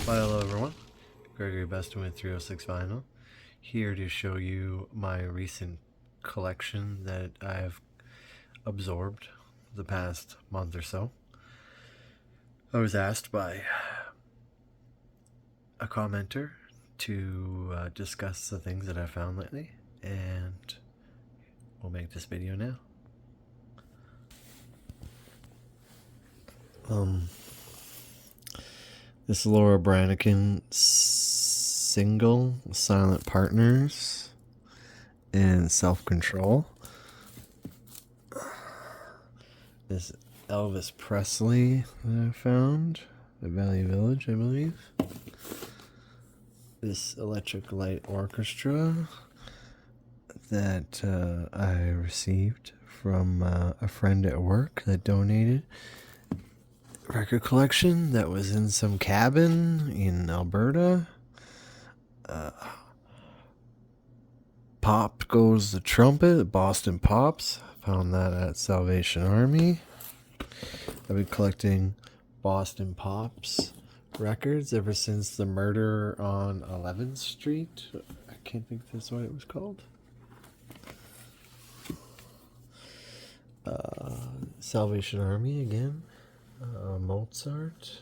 Hi, hello everyone. Gregory Beston with 306 Vinyl, here to show you my recent collection that I've absorbed the past month or so. I was asked by a commenter to discuss the things that I found lately, and we'll make this video now. This Laura Branigan single, Silent Partners and Self-Control. This Elvis Presley that I found at Valley Village, I believe. This Electric Light Orchestra that I received from a friend at work that donated. Record collection that was in some cabin in Alberta. Pop Goes the Trumpet, Boston Pops. Found that at Salvation Army. I've been collecting Boston Pops records ever since the murder on 11th Street. I can't think that's what it was called. Salvation Army again. Mozart.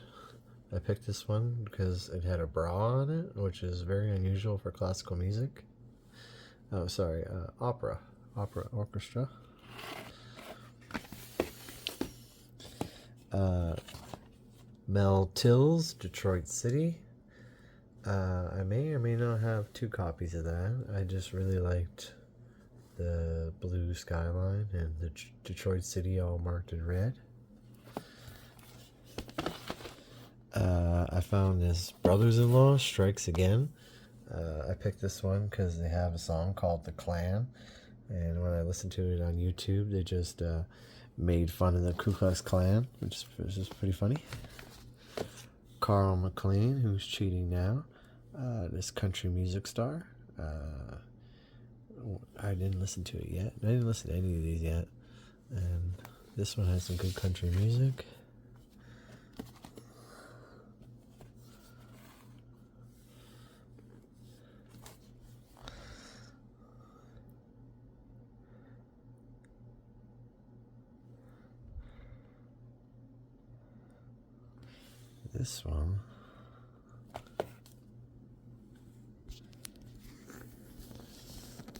I picked this one because it had a bra on it, which is very unusual for classical music. Oh, sorry, opera orchestra. Mel Till's Detroit City. I may or may not have 2 copies of that. I just really liked the blue skyline and the Detroit City all marked in red. I found this Brothers-in-Law Strikes Again. I picked this one because they have a song called The Klan, and when I listened to it on YouTube, they just made fun of the Ku Klux Klan, which is just pretty funny. Carl McLean, Who's Cheating Now? This country music star. I didn't listen to it yet. I didn't listen to any of these yet, and this one has some good country music. This one.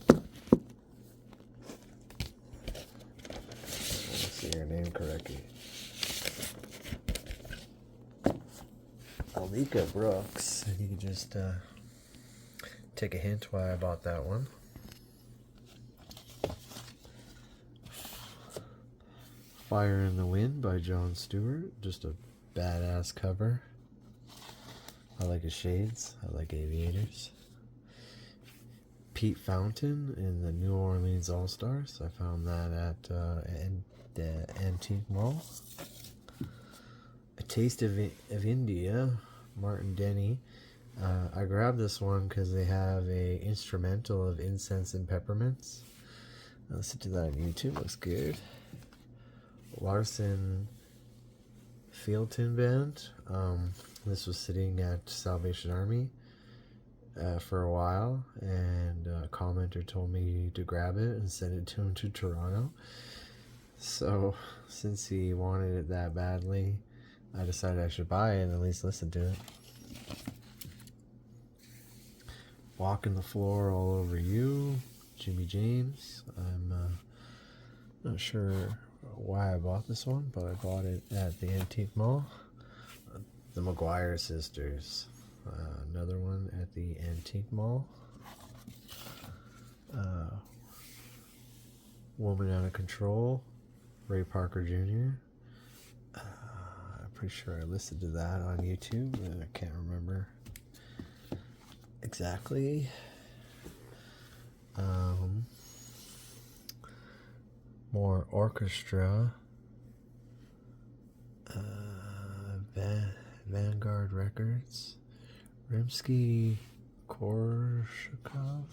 Let's see your name correctly. Alika Brooks. You can just take a hint why I bought that one. Fire in the Wind by Jon Stewart. Just a badass cover. I like his shades. I like aviators. Pete Fountain in the New Orleans All-Stars. I found that at the Antique Mall. A Taste of India, Martin Denny. I grabbed this one because they have a instrumental of Incense and Peppermints. I listened to that on YouTube. Looks good. Larson Fielton Band. This was sitting at Salvation Army for a while, and a commenter told me to grab it and send it to him to Toronto. So since he wanted it that badly, I decided I should buy it and at least listen to it. Walking the Floor All Over You, Jimmy James. I'm not sure why I bought this one, but I bought it at the Antique Mall. The McGuire Sisters, another one at the Antique Mall. Woman Out of Control, Ray Parker Jr. I'm pretty sure I listened to that on YouTube, and I can't remember exactly. More orchestra. Vanguard Records. Rimsky-Korsakov.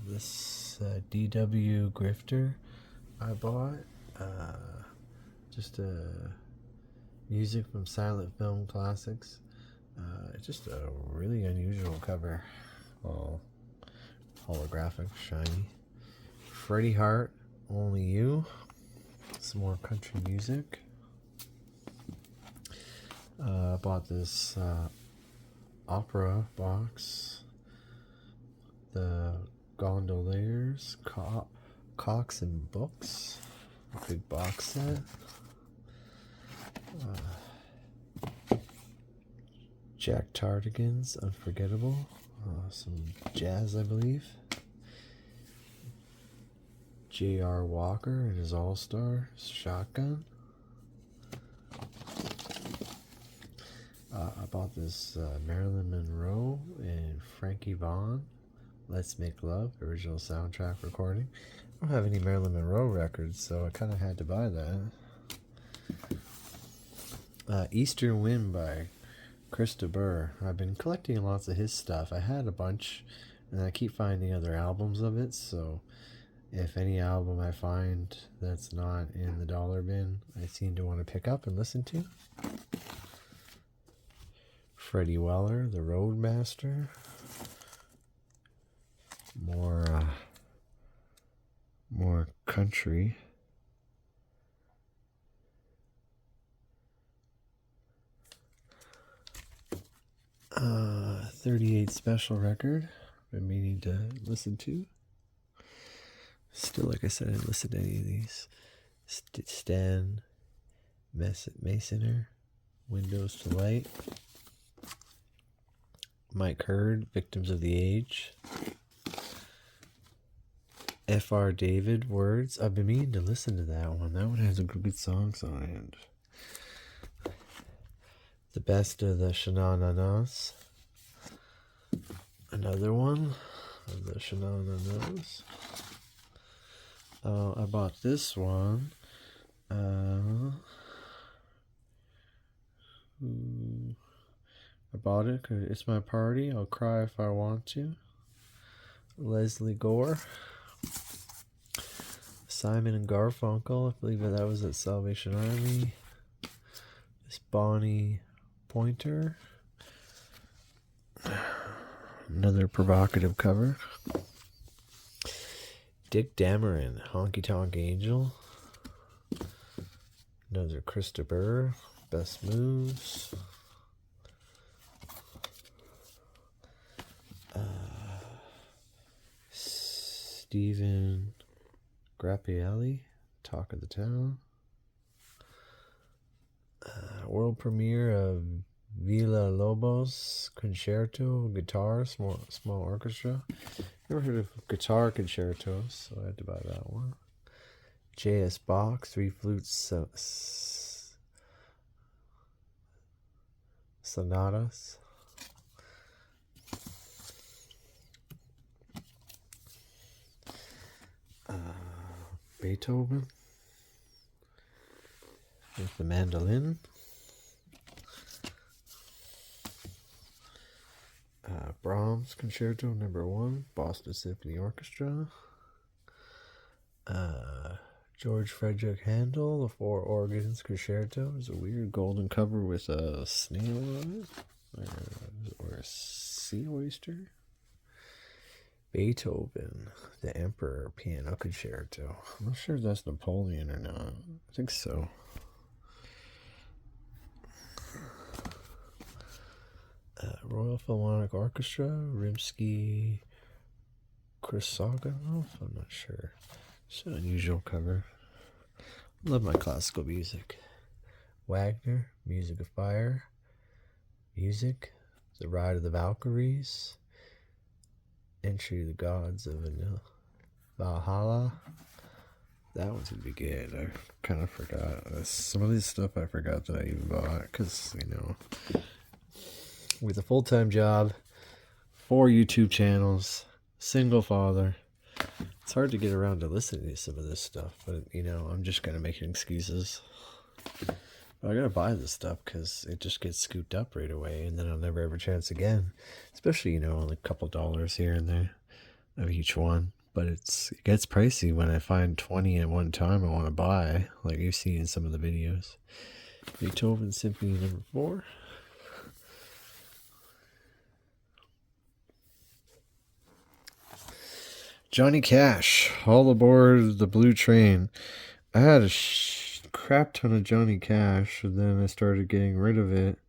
This DW Grifter I bought. Just a Music from Silent Film Classics. Just a really unusual cover. All holographic, shiny. Freddie Hart, Only You. Some more country music. I bought this opera box. The Gondoliers, Cocks and Books. A big box set. Jack Tardigan's Unforgettable. Some jazz, I believe. J.R. Walker and his All-Star Shotgun. I bought this Marilyn Monroe and Frankie Vaughan, Let's Make Love, original soundtrack recording. I don't have any Marilyn Monroe records, so I kind of had to buy that. Eastern Wind by Chris de Burgh. I've been collecting lots of his stuff. I had a bunch, and I keep finding other albums of it, so if any album I find that's not in the dollar bin, I seem to want to pick up and listen to. Freddie Weller, The Roadmaster. More country. Uh, 38 special record. Been meaning to listen to. Still, like I said, I didn't listen to any of these. Stan Masoner, Windows to Light. Mike Hurd, Victims of the Age. F.R. David, Words. I've been meaning to listen to that one. That one has good songs on it. The Best of the Shenanigans. Another one of the Shenanigans. I bought this one. I bought it because it's my party. I'll cry if I want to. Leslie Gore. Simon and Garfunkel. I believe that was at Salvation Army. This Bonnie Pointer. Another provocative cover. Dick Dameron, Honky Tonk Angel. Another Chris de Burgh, Best Moves. Stephen Grappielli, Talk of the Town. World premiere of Villalobos Concerto, guitar, small orchestra. Never heard of guitar concertos, so I had to buy that one. J.S. Bach, 3 flutes sonatas. Beethoven with the mandolin. Brahms Concerto No. 1, Boston Symphony Orchestra. George Frederick Handel, The 4 Organs Concerto. There's a weird golden cover with a snail on it, or a sea oyster. Beethoven, The Emperor Piano Concerto. I'm not sure if that's Napoleon or not. I think so. Royal Philharmonic Orchestra, Rimsky-Korsakov. I'm not sure. It's an unusual cover. I love my classical music. Wagner, Music of Fire. Music, The Ride of the Valkyries. Entry of the Gods of Valhalla. That one's gonna be good. I kind of forgot. Some of this stuff I forgot that I even bought because, with a full-time job, 4 YouTube channels, single father, it's hard to get around to listening to some of this stuff, but I'm just kind of making excuses. But I gotta buy this stuff because it just gets scooped up right away, and then I'll never have a chance again. Especially, only a couple dollars here and there of each one. But it gets pricey when I find 20 at one time I want to buy, like you've seen in some of the videos. Beethoven Symphony Number 4. Johnny Cash, All Aboard the Blue Train. I had a crap ton of Johnny Cash, and then I started getting rid of it.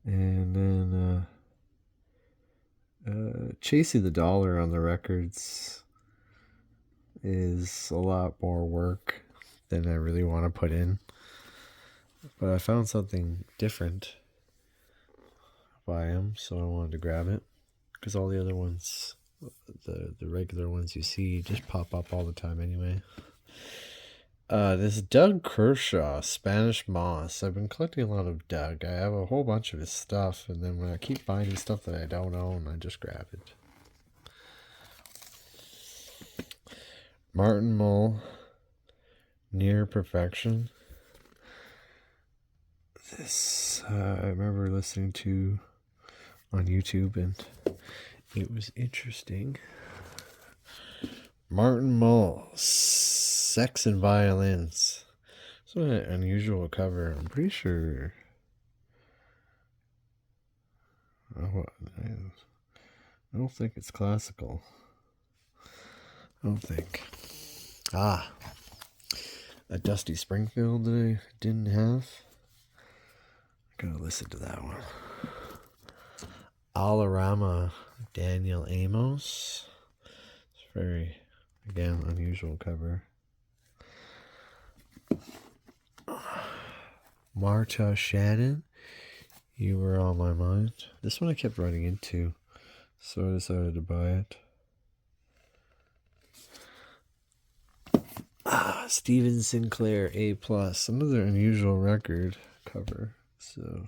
And then chasing the dollar on the records is a lot more work than I really want to put in. But I found something different by him, so I wanted to grab it. Because all the other ones, the regular ones you see, just pop up all the time anyway. This Doug Kershaw, Spanish Moss. I've been collecting a lot of Doug. I have a whole bunch of his stuff, and then when I keep finding stuff that I don't own, I just grab it. Martin Mull, Near Perfection. This I remember listening to on YouTube, and it was interesting. Martin Mull, Sex and Violins. It's an unusual cover. I'm pretty sure. I don't think it's classical. I don't think. A Dusty Springfield that I didn't have. I gotta listen to that one. Alarama, Daniel Amos. It's very, again, unusual cover. Marta Shannon, You Were On My Mind. This one I kept running into, so I decided to buy it. Steven Sinclair, A+. Another unusual record cover, so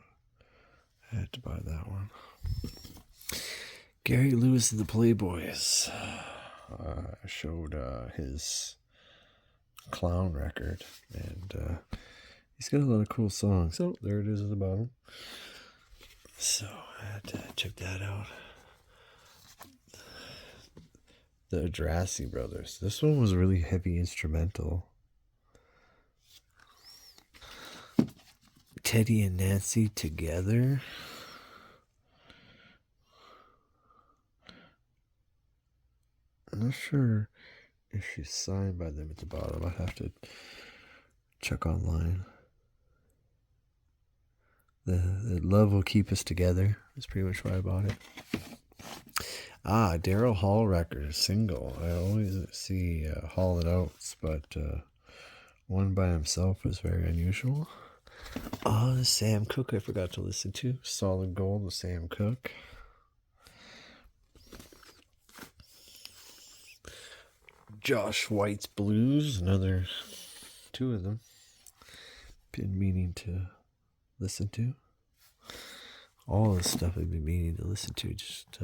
I had to buy that one. Gary Lewis and the Playboys. I showed his Clown record, and he's got a lot of cool songs. Oh, there it is at the bottom. So I had to check that out. The Adrassi Brothers. This one was really heavy instrumental. Teddy and Nancy Together. I'm not sure if she's signed by them at the bottom. I have to check online. The Love Will Keep Us Together. That's pretty much why I bought it. Daryl Hall record, single. I always see Hall It Outs, but one by himself was very unusual. The Sam Cooke I forgot to listen to. Solid Gold, the Sam Cooke. Josh White's Blues, another two of them. Been meaning to listen to. All this stuff I've been meaning to listen to, just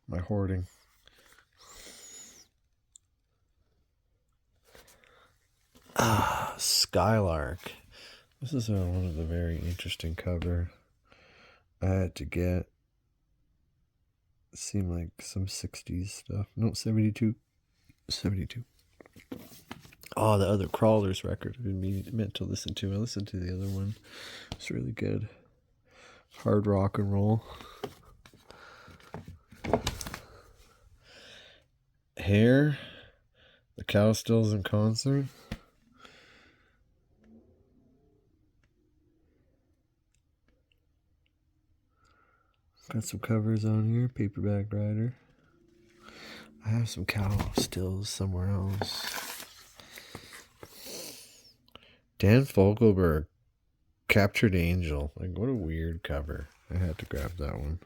my hoarding. Skylark. This is one of the very interesting cover I had to get. It seemed like some 60s stuff. No, 72. 72. The other Crawlers record I've been meant to listen to. I listened to the other one. It's really good. Hard rock and roll. Hair. The Cowstills in Concert. Got some covers on here. Paperback Rider. I have some Cowstills somewhere else. Dan Fogelberg, Captured Angel. Like, what a weird cover. I had to grab that one.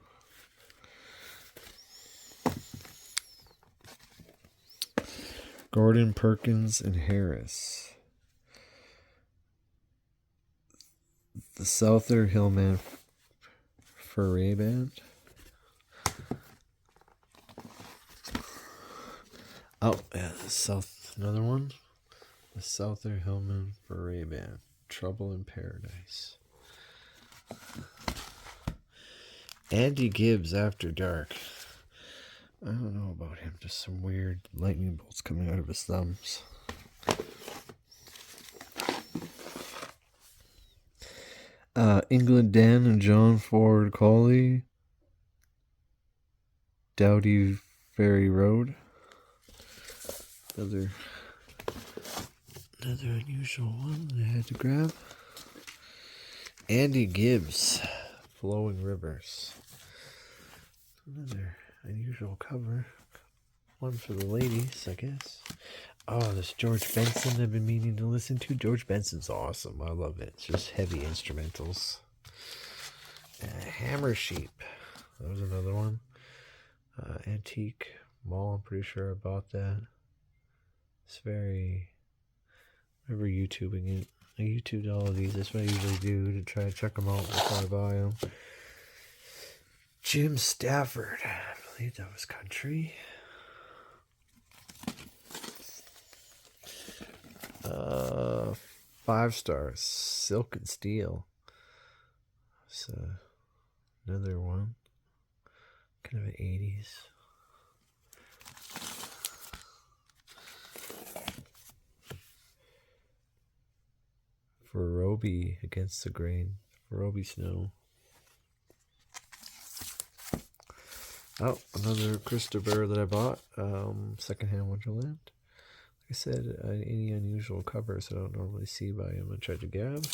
Gordon Perkins and Harris. The Souther Hillman Foray Band. Oh, yeah, another one. The Souther Hillman Foray Band. Trouble in Paradise. Andy Gibbs, After Dark. I don't know about him. Just some weird lightning bolts coming out of his thumbs. England Dan and John Ford Colley, Dowdy Ferry Road. Another unusual one that I had to grab. Andy Gibbs, Flowing Rivers. Another unusual cover. One for the ladies, I guess. Oh, this George Benson I've been meaning to listen to. George Benson's awesome. I love it. It's just heavy instrumentals. Hammer Sheep. That was another one. Antique Mall. I'm pretty sure I bought that. It's very... I remember YouTubing it. I YouTubed all of these. That's what I usually do to try to check them out before I buy them. Jim Stafford. I believe that was country. 5 stars. Silk and Steel. So another one. Kind of an 80s. For Roby Against the Grain. For Roby Snow. Oh, another Christopher that I bought. Secondhand Wonderland. Like I said, any unusual covers I don't normally see by him, I tried to grab.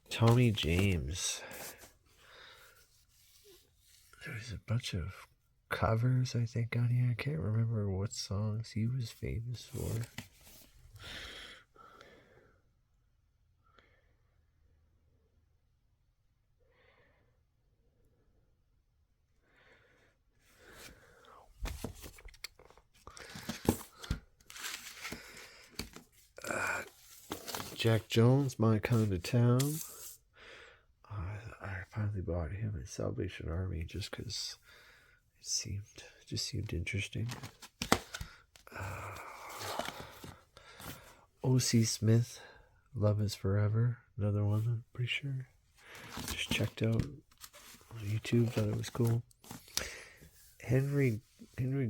Tommy James. There's a bunch of covers, I think, on here. I can't remember what songs he was famous for. Jack Jones, My Kind of Town. I finally bought him in Salvation Army just because it just seemed interesting. O.C. Smith, Love Is Forever. Another one, I'm pretty sure. Just checked out on YouTube, thought it was cool. Henry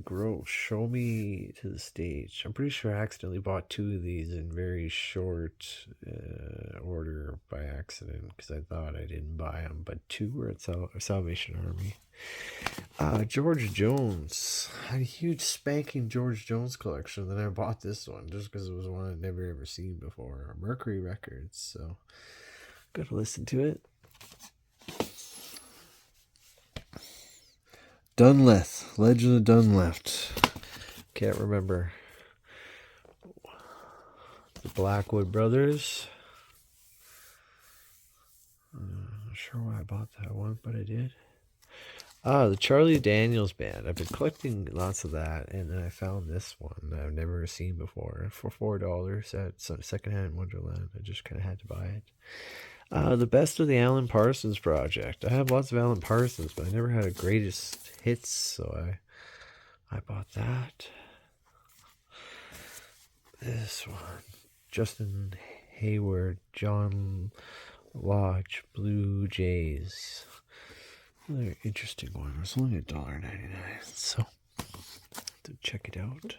Gross, Show Me to the Stage. I'm pretty sure I accidentally bought 2 of these in very short order by accident because I thought I didn't buy them, but 2 were at Salvation Army. George Jones. I had a huge spanking George Jones collection. Then I bought this one just because it was one I'd never ever seen before. Mercury Records. So gotta listen to it. Dunleth, Legend of Dunleth. Can't remember. The Blackwood Brothers. Not sure why I bought that one, but I did. The Charlie Daniels Band. I've been collecting lots of that, and then I found this one that I've never seen before for $4 at Secondhand Wonderland. I just kind of had to buy it. The Best of the Alan Parsons Project. I have lots of Alan Parsons, but I never had a greatest hits, so I bought that. This one. Justin Hayward, John Lodge, Blue Jays. Another interesting one. It was only $1.99, so to check it out.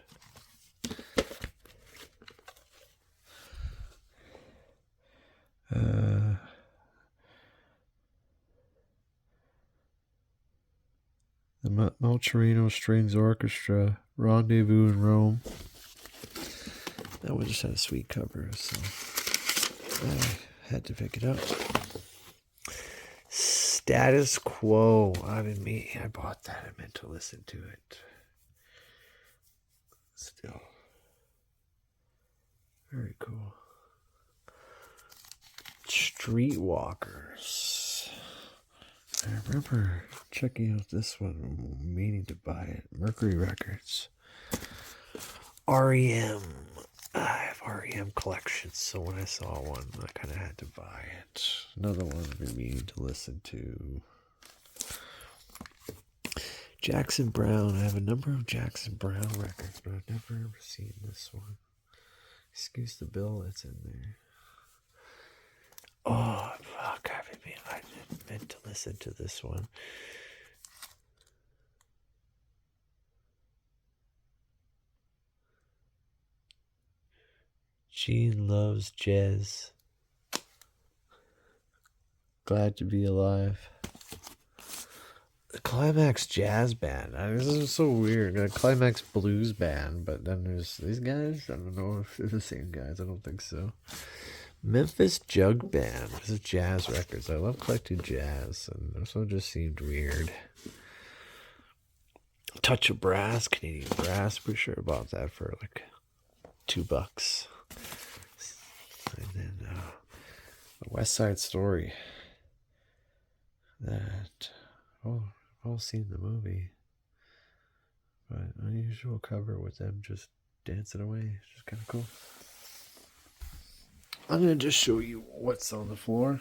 The Malcherino Strings Orchestra, Rendezvous in Rome. That one just had a sweet cover, so I had to pick it up. Status Quo. I bought that. I meant to listen to it. Still. Very cool. Streetwalkers. I remember checking out this one, meaning to buy it. Mercury Records. REM. I have REM collections, so when I saw one, I kind of had to buy it. Another one I've been meaning to listen to. Jackson Browne. I have a number of Jackson Browne records, but I've never ever seen this one. Excuse the bill that's in there. Oh, fuck. I meant to listen to this one. Gene loves jazz. Glad to be alive. The Climax Jazz Band. This is so weird. A Climax Blues Band, but then there's these guys. I don't know if they're the same guys. I don't think so. Memphis Jug Band. This is jazz records. I love collecting jazz, and this one just seemed weird. Touch of Brass, Canadian Brass. Pretty sure I bought that for like $2. And then the West Side Story. That, I've all seen the movie, but unusual cover with them just dancing away. It's just kind of cool. I'm going to just show you what's on the floor.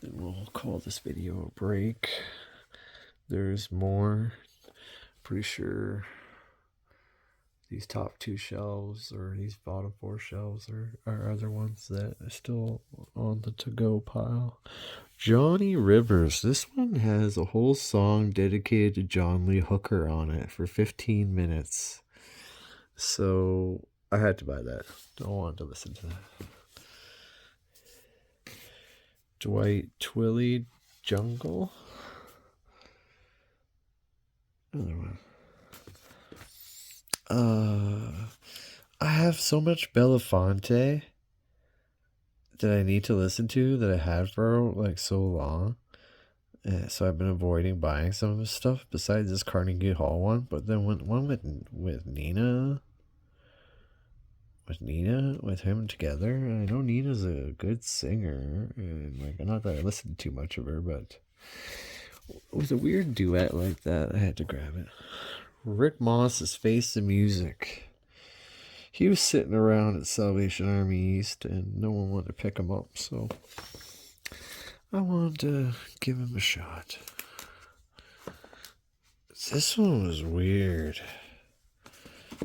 Then we'll call this video a break. There's more. Pretty sure these top 2 shelves or these bottom 4 shelves are other ones that are still on the to-go pile. Johnny Rivers. This one has a whole song dedicated to John Lee Hooker on it for 15 minutes. So I had to buy that. I wanted to listen to that. Dwight Twilley Jungle. Another one. I have so much Belafonte that I need to listen to that I had for like so long. So I've been avoiding buying some of his stuff besides this Carnegie Hall one. But then one with Nina. With him together. I know Nina's a good singer, and like not that I listened to too much of her, but with a weird duet like that, I had to grab it. Rick Moss's Face the Music. He was sitting around at Salvation Army East, and no one wanted to pick him up, so I wanted to give him a shot. This one was weird,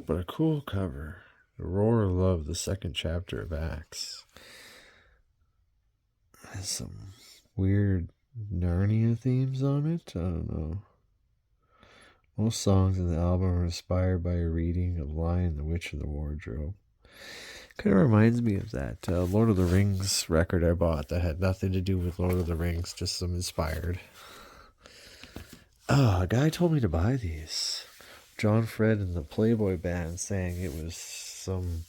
but a cool cover. The Roar of Love, the second chapter of Acts. Has some weird Narnia themes on it. I don't know. Most songs in the album are inspired by a reading of Lion, the Witch, and the Wardrobe. Kind of reminds me of that Lord of the Rings record I bought that had nothing to do with Lord of the Rings, just some inspired. A guy told me to buy these. John Fred and the Playboy Band saying it was some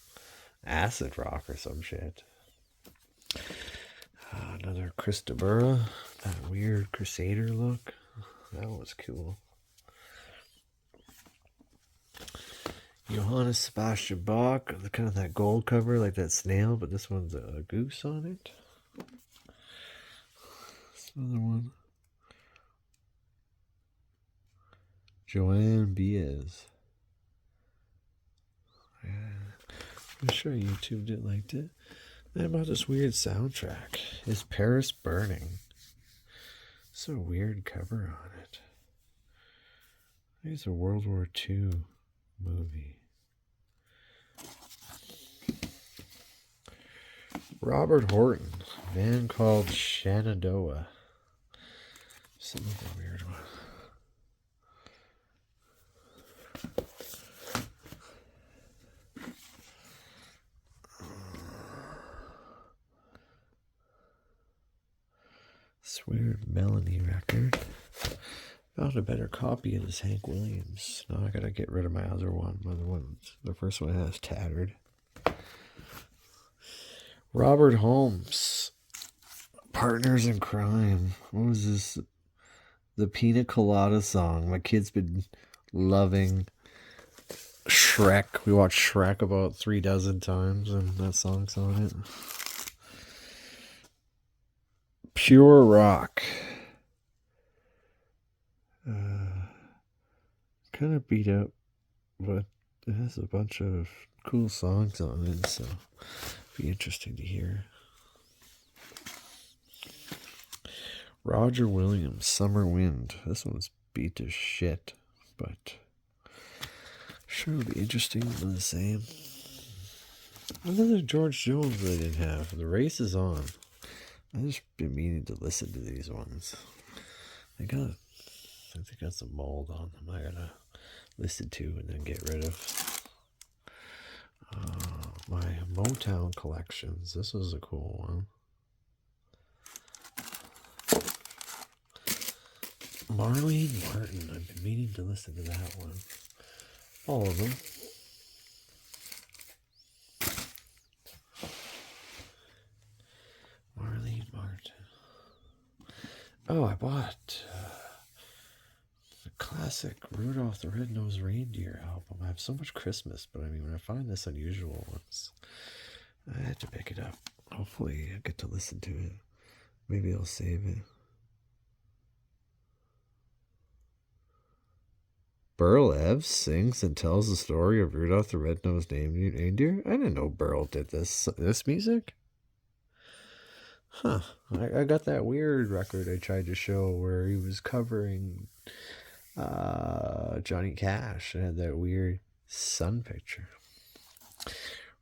acid rock or some shit. Another Chris DeBurra, that weird Crusader look. That was cool. Johannes Sebastian Bach, kind of that gold cover, like that snail, but this one's a goose on it. This another one. Joanne Baez. Yeah. I'm sure YouTube did liked it. Then about this weird soundtrack. Is Paris Burning? It's a weird cover on it. I think it's a World War II movie. Robert Horton, a band called Shenandoah. Some of the weird one. This weird Melanie record. Found a better copy of this Hank Williams. Now I gotta get rid of my other one. The first one has tattered. Robert Holmes, Partners in Crime. What was this? The Pina Colada song. My kid's been loving Shrek. We watched Shrek about 36 times, and that song's on it. Pure Rock. Kind of beat up, but it has a bunch of cool songs on it, so it'll be interesting to hear. Roger Williams, Summer Wind. This one's beat to shit, but sure it'll be interesting for the same. Another George Jones I didn't have. The Race is On. I've just been meaning to listen to these ones. I think they got some mold on them. I gotta listen to and then get rid of. my Motown collections. This was a cool one. Marlene Martin. I've been meaning to listen to that one. All of them. Marlene Martin. Oh, I bought the classic Rudolph the Red-Nosed Reindeer album. I have so much Christmas, but I mean, when I find this unusual ones, I had to pick it up. Hopefully I get to listen to it. Maybe I'll save it. Burl Eve sings and tells the story of Rudolph the Red-Nosed Reindeer? I didn't know Burl did this music. Huh. I got that weird record I tried to show where he was covering Johnny Cash. It had that weird sun picture.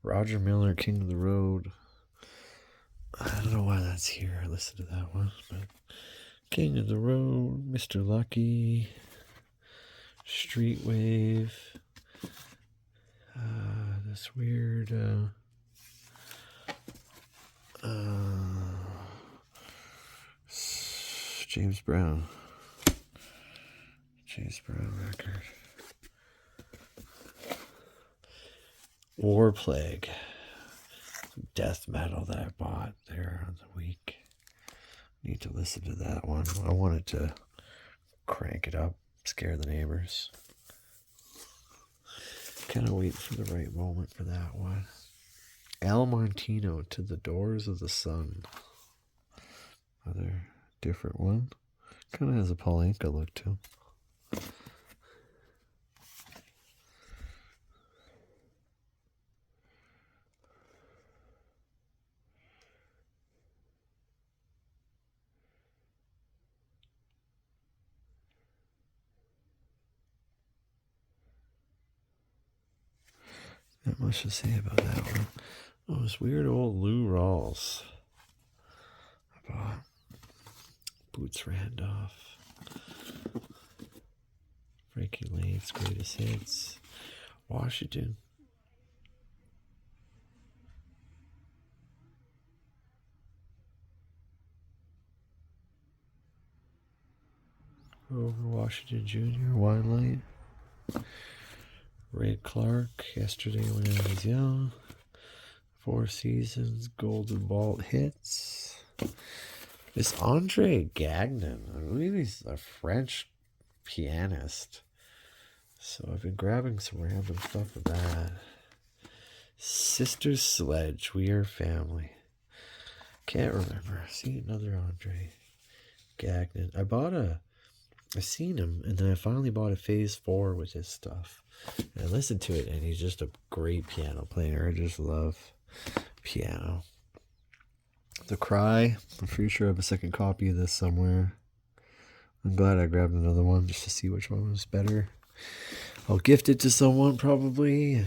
Roger Miller, King of the Road. I don't know why that's here. I listened to that one. But King of the Road, Mr. Lucky, Street Wave. This weird James Brown record. War Plague, death metal that I bought there on the week. Need to listen to that one. I wanted to crank it up, scare the neighbors. Kind of wait for the right moment for that one. Al Martino, To the Doors of the Sun. Another different one. Kind of has a Paul Anka look to him. Not much to say about that one. Oh, this weird old Lou Rawls. I bought Boots Randolph. Frankie Lane's Greatest Hits. Washington. Grover Washington Jr., Wine Light. Ray Clark, Yesterday When I Was Young. Four Seasons, Golden Ball Hits. This Andre Gagnon, I believe he's a French pianist. So I've been grabbing some random stuff of that. Sister Sledge, We Are Family. Can't remember. See another Andre Gagnon. I seen him, and then I finally bought a Phase 4 with his stuff. And I listened to it, and he's just a great piano player. I just love piano. The Cry. I'm pretty sure I have a second copy of this somewhere. I'm glad I grabbed another one just to see which one was better. I'll gift it to someone probably.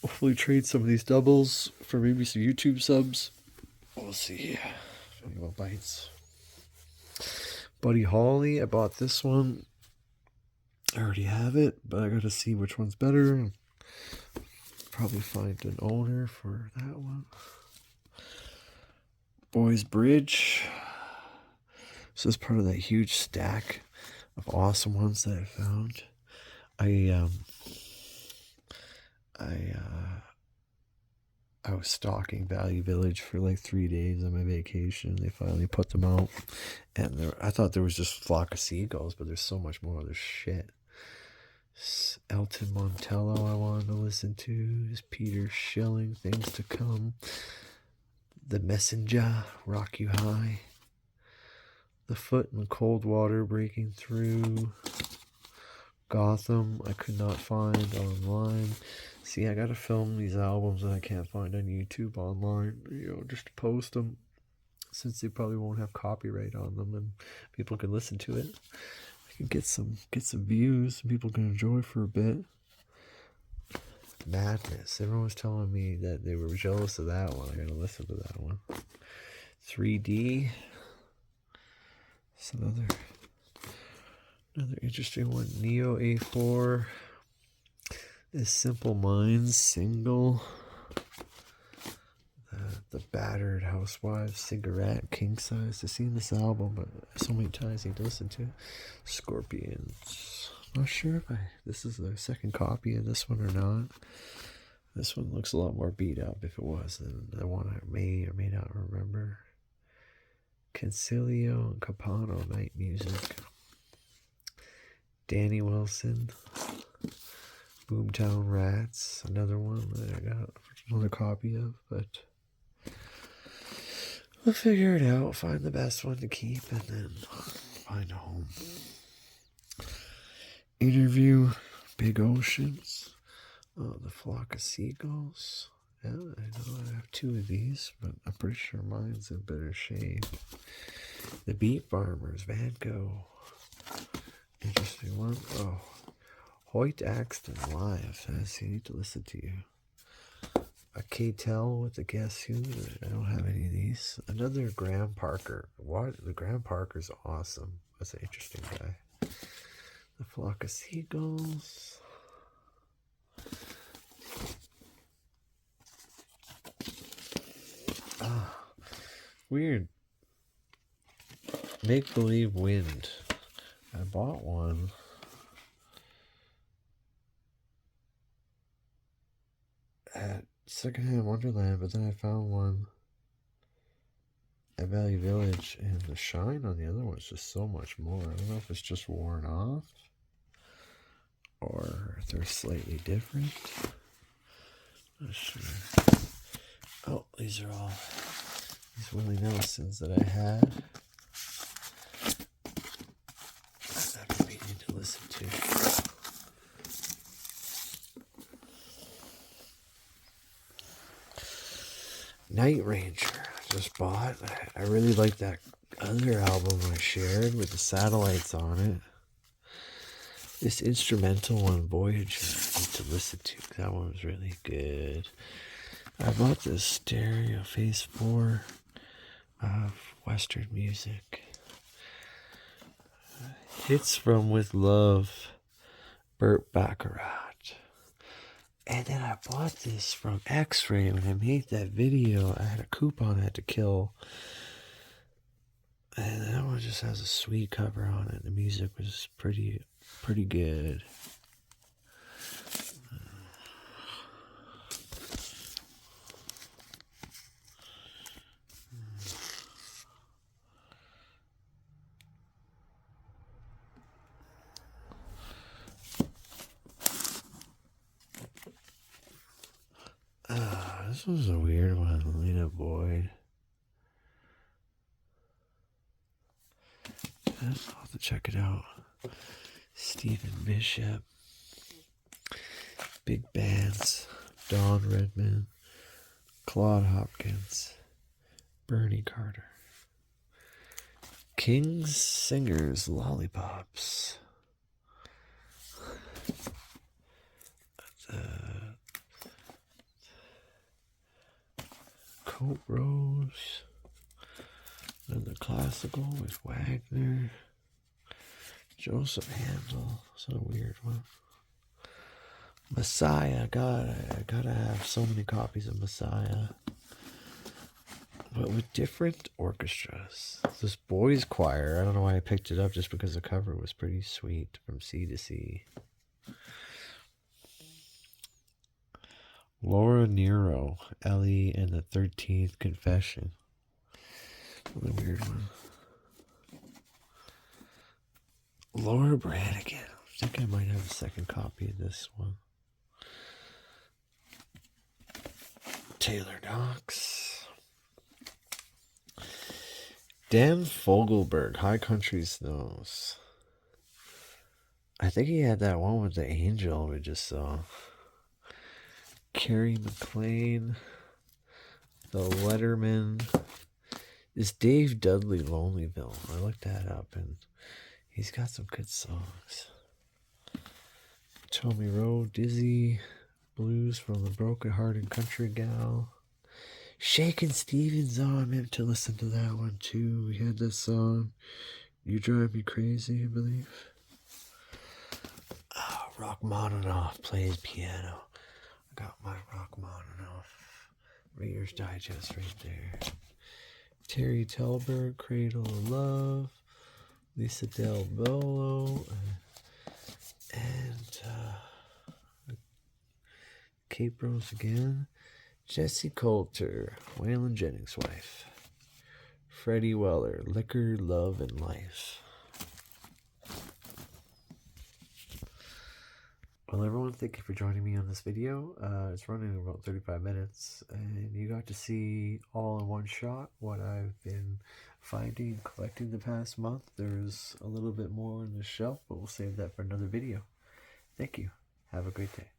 Hopefully trade some of these doubles for maybe some YouTube subs. We'll see if anyone bites. Buddy Holly, I bought this one. I already have it, but I gotta see which one's better. Probably find an owner for that one. Boys Bridge. This is part of that huge stack of awesome ones that I found. I was stalking Value Village for like 3 days on my vacation. They finally put them out, and I thought there was just Flock of Seagulls, but there's so much more other shit. Elton Montello I wanted to listen to. Is Peter Schilling, Things to Come. The Messenger, Rock You High. The Foot in the Cold Water, Breaking Through. Gotham, I could not find online. See, I gotta film these albums that I can't find on YouTube online, just to post them, since they probably won't have copyright on them, and people can listen to it. I can get some views, and people can enjoy for a bit. Madness. Everyone was telling me that they were jealous of that one. I gotta listen to that one. 3D. It's another interesting one. Neo A4. is Simple Minds single. The Battered Housewives Cigarette King Size. I've seen this album but so many times I need to listen to it. Scorpions. Not sure if this is the second copy of this one or not. This one looks a lot more beat up if it was than the one I may or may not remember. Concilio and Capano Night Music. Danny Wilson. Boomtown Rats. Another one that I got another copy of, but we'll figure it out. Find the best one to keep and then find a home. Interview Big Oceans. Oh, The Flock of Seagulls. Yeah, I know I have two of these, but I'm pretty sure mine's in better shape. The Beat Farmers, Van Gogh. Interesting one. Oh, Hoyt Axton live. You need to listen to you. A K-Tel with the Guess Who. I don't have any of these. Another Graham Parker. What? The Graham Parker's awesome. That's an interesting guy. The Flock of Seagulls. Weird. Make Believe Wind. I bought one. At Secondhand Wonderland, but then I found one at Valley Village, and the shine on the other one is just so much more. I don't know if it's just worn off or if they're slightly different. Not sure. Oh, these are all these Willie Nelsons that I had. I've been meaning to listen to. Night Ranger, I just bought. I really like that other album I shared with the satellites on it. This instrumental one, Voyager, I need to listen to. That one was really good. I bought this stereo Phase 4 of Western music. Hits from With Love, Burt Bacharach. And then I bought this from X-Ray when I made that video. I had a coupon I had to kill. And that one just has a sweet cover on it. The music was pretty good. This was a weird one, Lena Boyd. I'll have to check it out. Stephen Bishop. Big bands. Don Redman. Claude Hopkins. Bernie Carter. King's Singers Lollipops. Coat Rose. Then the classical with Wagner. Joseph Handel. That's a weird one. Messiah. I gotta have so many copies of Messiah. But with different orchestras. This boys choir, I don't know why I picked it up, just because the cover was pretty sweet. From Sea to Sea. Laura Nero, Ellie and the 13th Confession. What a weird one. Laura Branigan. I think I might have a second copy of this one. Taylor Knox. Dan Fogelberg, High Country Snows. I think he had that one with the angel we just saw. Carrie McLean, The Letterman. Is Dave Dudley Lonelyville? I looked that up and he's got some good songs. Tommy Rowe, Dizzy, Blues from the Broken Hearted Country Gal. Shakin' Stevens, oh, I meant to listen to that one too. We had this song, You Drive Me Crazy, I believe. Oh, Rachmaninoff plays piano. I got my Rachmaninoff Reader's Digest right there. Terry Telberg, Cradle of Love. Lisa Del Bello. And Cape Rose again. Jessie Coulter, Waylon Jennings' wife. Freddie Weller, Liquor, Love, and Life. Well, everyone, thank you for joining me on this video. It's running about 35 minutes, and you got to see all in one shot what I've been finding and collecting the past month. There's a little bit more on the shelf, but we'll save that for another video. Thank you. Have a great day.